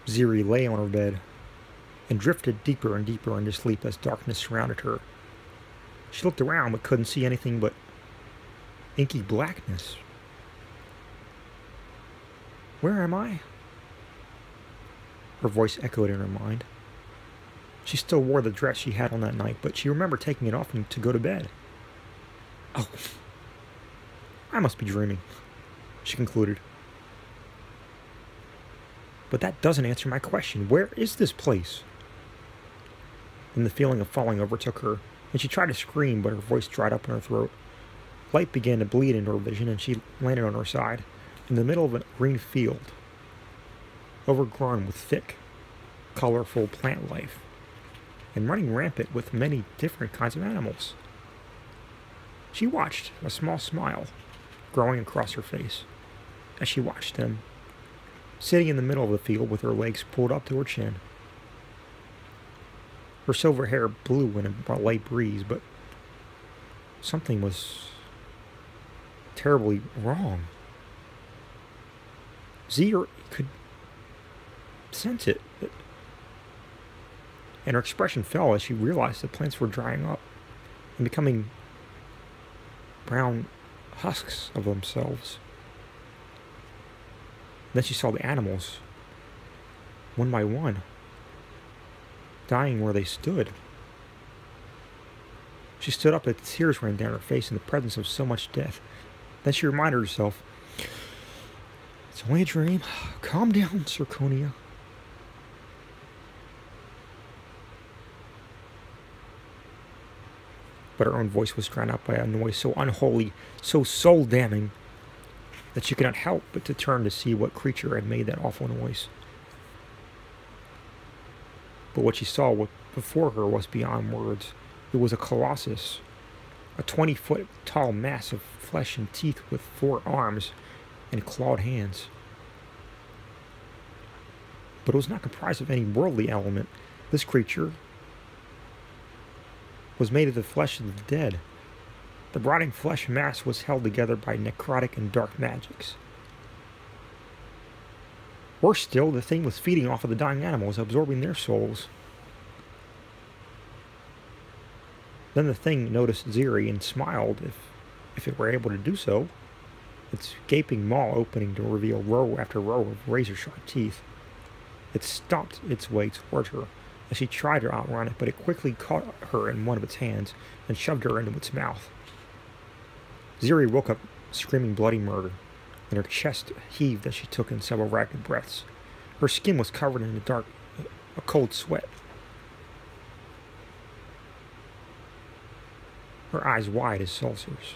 Ziri lay on her bed and drifted deeper and deeper into sleep as darkness surrounded her. She looked around but couldn't see anything but inky blackness. Where am I? Her voice echoed in her mind. She still wore the dress she had on that night, but she remembered taking it off to go to bed. Oh, I must be dreaming, she concluded. But that doesn't answer my question. Where is this place? Then the feeling of falling overtook her, and she tried to scream, but her voice dried up in her throat. Light began to bleed into her vision, and she landed on her side, in the middle of a green field, overgrown with thick, colorful plant life, and running rampant with many different kinds of animals. She watched, a small smile growing across her face, as she watched them, sitting in the middle of the field with her legs pulled up to her chin. Her silver hair blew in a light breeze, but something was terribly wrong. Ziri could sense it, and her expression fell as she realized the plants were drying up and becoming brown husks of themselves. Then she saw the animals, one by one, dying where they stood. She stood up and tears ran down her face in the presence of so much death. Then she reminded herself, it's only a dream. Calm down, Zirconia. But her own voice was drowned out by a noise so unholy, so soul-damning, that she could not help but to turn to see what creature had made that awful noise. But what she saw before her was beyond words. It was a colossus, a 20-foot tall mass of flesh and teeth with 4 arms and clawed hands. But it was not comprised of any worldly element. This creature was made of the flesh of the dead. The rotting flesh mass was held together by necrotic and dark magics. Worse still, the thing was feeding off of the dying animals, absorbing their souls. Then the thing noticed Ziri and smiled, if it were able to do so, its gaping maw opening to reveal row after row of razor-sharp teeth. It stomped its way toward her as she tried to outrun it, but it quickly caught her in one of its hands and shoved her into its mouth. Ziri woke up screaming bloody murder, and her chest heaved as she took in several rapid breaths. Her skin was covered in a cold sweat. Her eyes wide as saucers.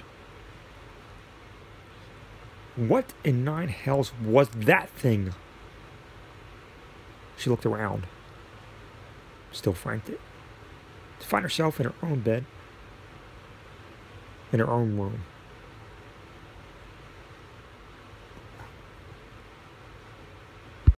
What in 9 hells was that thing? She looked around, still frantic, to find herself in her own bed, in her own room.